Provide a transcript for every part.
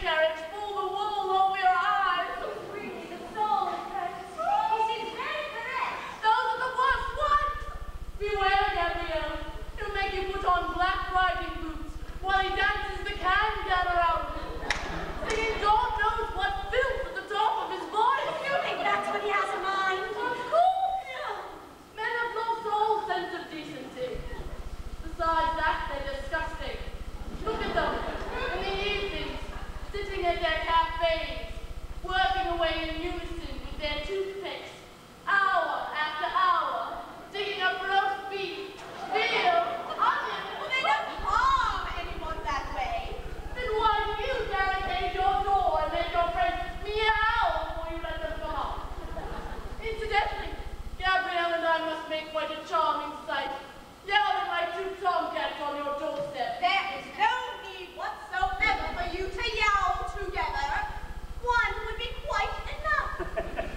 carriage pull the wool over your eyes. Really, the soul is precious. He seems very correct. Those are the worst ones. Beware, Gabrielle. He'll make you put on black riding boots while he dances the can-can around you, singing God knows what filth at the top of his voice. You think that's what he has in mind? Of course, yeah. Men have lost all sense of decency. Besides that, they're disgusting. Look at them, in the evenings, sitting at their cafes, working away in unison with their toothpicks, hour after hour, digging up roast beef, veal, onions. Well, they don't harm anyone that way. Then why do you barricade your door and make your friends meow before you let them come out? Incidentally, Gabrielle and I must make quite a charming sight, yelling like two tomcats on your doorstep. There is no need whatsoever for you to yell together. One would be quite enough.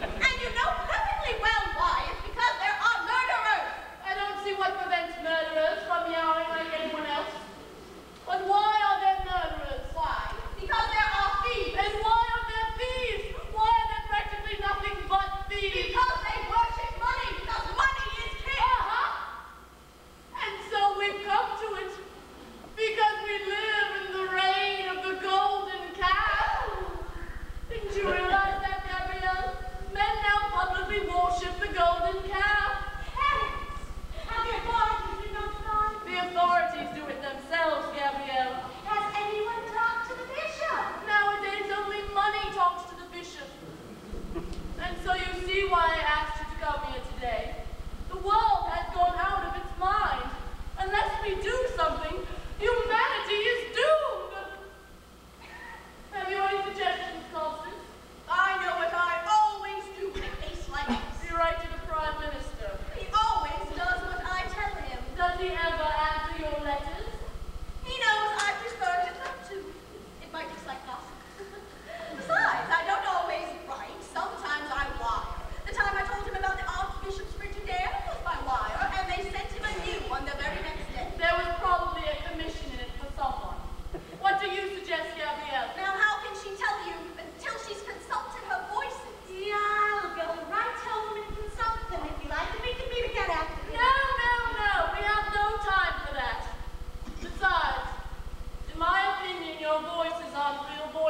And you know perfectly well why. It's because there are murderers. I don't see what prevents murderers from meowing like anyone else. But why are there murderers? Why? Because there are thieves. And why are there thieves? Why are there practically nothing but thieves? Because they worship money. Because money is king. And so we've come to it. Because we live in the reign of the golden calf. Didn't you realize that, Gabrielle? Men now publicly worship the golden calf. Heavens! And the authorities do not deny. The authorities do it themselves, Gabrielle. Has anyone talked to the bishop? Nowadays, only money talks to the bishop. And so you see why I asked you to come here today. The world has gone out of its mind. Unless we do something, humanity is doomed. Have you any suggestions, Constance? I know what I always do in a case like this. You write to the Prime Minister. He always does what I tell him. Does he ever answer your letters? He knows I prefer it not to. It might just like gossip. Besides, I don't always write. Sometimes I wire. The time I told him about the Archbishop's Frigidaire was by wire, and they sent him a new one the very next day. There was probably a commission in it for someone. What do you suggest, Gabrielle? Now, how can she tell you until she's consulted her voices? Yeah, I'll go right home and consult them if you like, and we can meet again after. No, no, no. We have no time for that. Besides, in my opinion, your voices aren't real voices.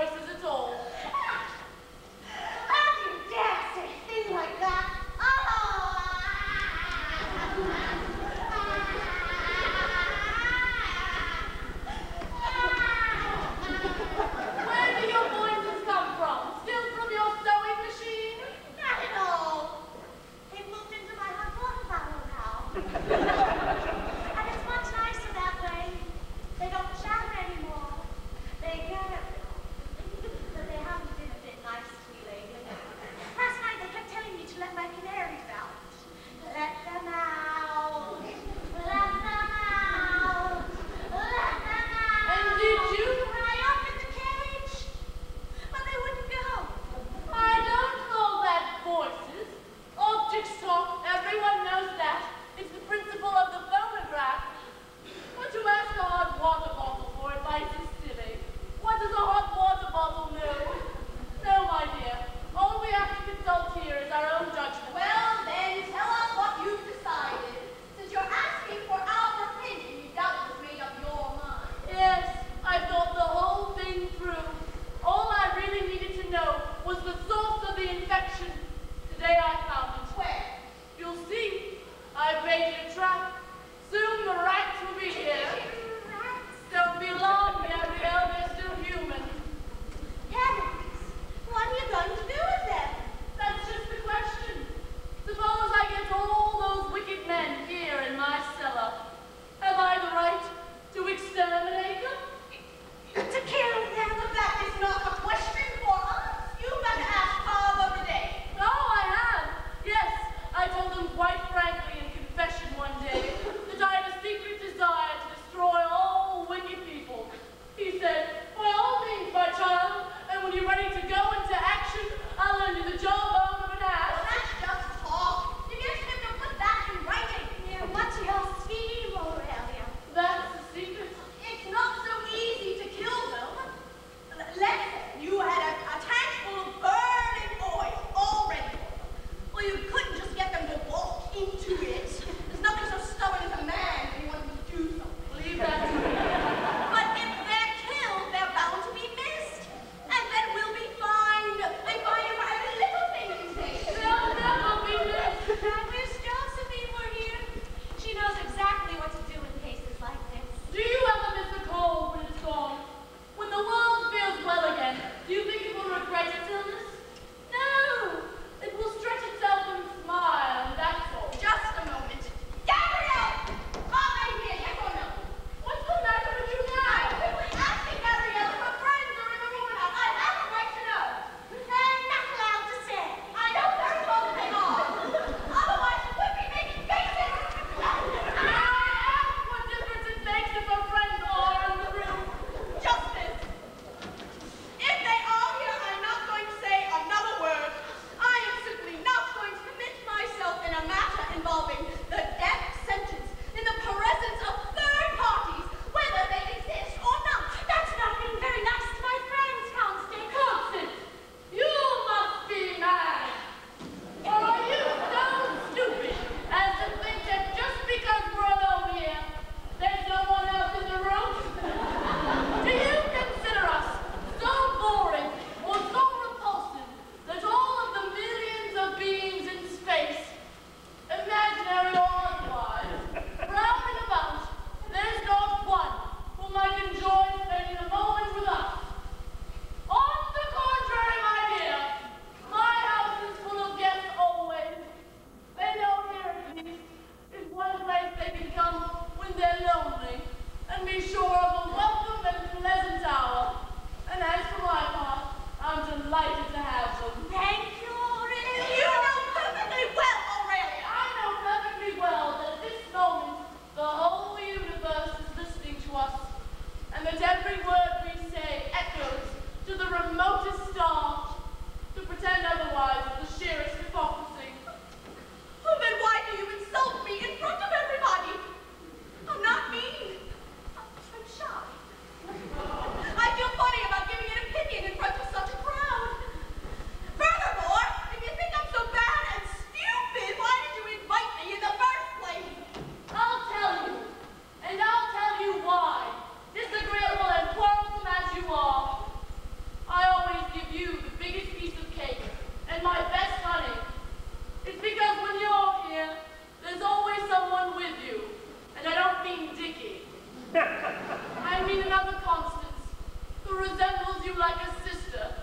you like a sister,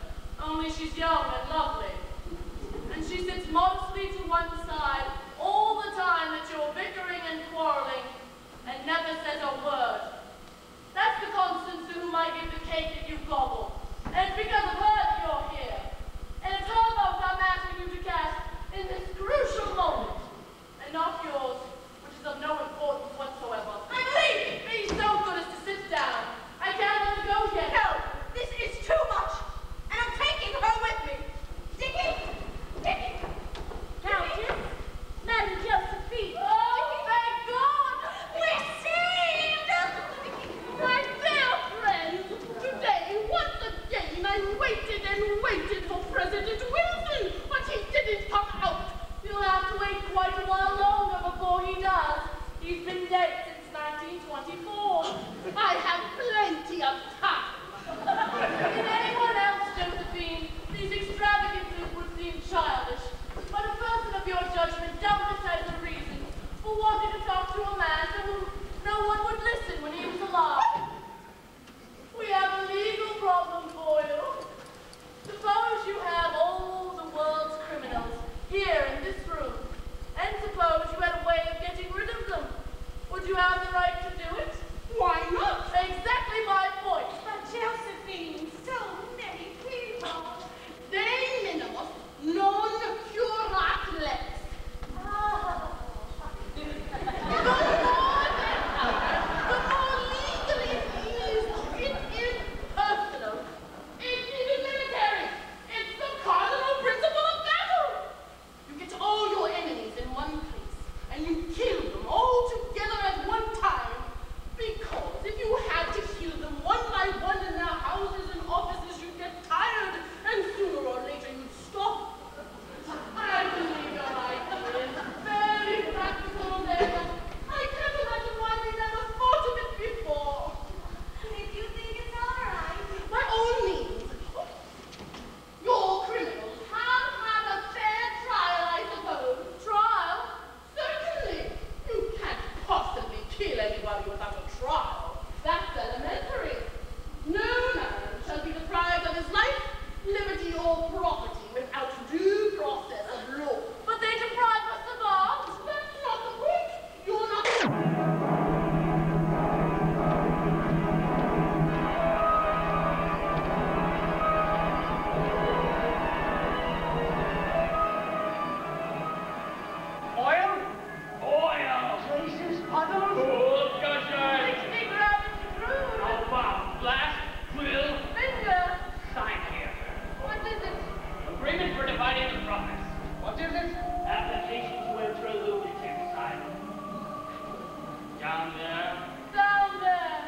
only she's young and lovely. And she sits modestly to one side all the time that you're bickering and quarreling, and never says a word. That's the Constance to whom I give the cake that you gobble. And it's because of her that you're here. And it's her vote I'm asking you to cast in this crucial moment. And not yours, which is of no importance whatsoever. I'm leaving! Be so good as to sit down. I can't let her go yet. No, this is too much. And I'm taking her with me. Dickie! Dickie! Countess, Madame Josephine. Oh, thank God! We're saved! My dear friends, today, once again, I waited and waited for President Wilson, but he didn't come out. You'll have to wait quite a while longer before he does. He's been dead since 1924. I have plenty of time. In anyone else, Josephine, these extravagances would seem childish, but a person of your judgment doubtless has a reason for wanting to talk to a man to whom no one would listen when he was alive. We have a legal problem for you. Suppose you have all the world's criminals here in this room, and suppose you had a way of getting rid of them. Would you have the right to do it? Why not? Exactly my point. But Josephine, so many people. De minimis non curat lex. The more legally it is personal. It's even military. It's the cardinal principle of battle. You get all your enemies in one place, and you kill them all together at one time. Because if you had to kill them one by one in their houses and offices, you'd get tired, and sooner or later you'd stop. I believe your idea is very practical, Nana. I can't imagine why we never thought of it before. If you think it's all right. By all means, your criminals have had a fair trial, I suppose. Trial? Certainly. You can't possibly kill anybody without a trial. That's elementary. No man shall be deprived of his life, liberty, or property without due process of law. But they deprive us of ours. That's not the point. You're not... Oil? Oil! Jesus, others. Good gushers! 60 grams crude. How about blast, quill, Finger. sign here. What is it? Agreement for dividing the profits. What is it? Application to enter a lunatic asylum. Down there. Down there.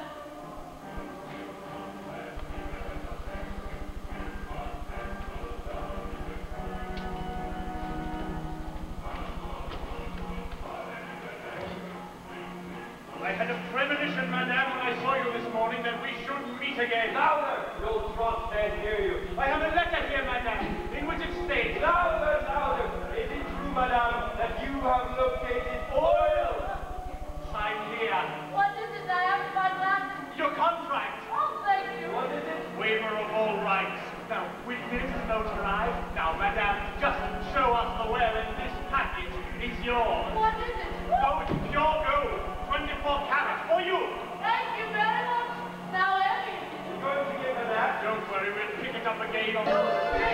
I had a premonition, madame, when I saw you this morning that we should meet again. Louder! Your trot can't hear you. I have a letter here, madame, in which it states... Louder, louder! Is it true, madame, that you have located oil? Sign here. What is it? I haven't my glasses. Your contract. Oh, thank you. What is it? Waiver of all rights. Now, witness, notarize. Now, madame, just show us the wherein this package is yours. What is it? Gold, pure gold, 24 carats for you. Thank you very much. Now, Ellie. You're going to give her that? Don't worry, we'll pick it up again on the...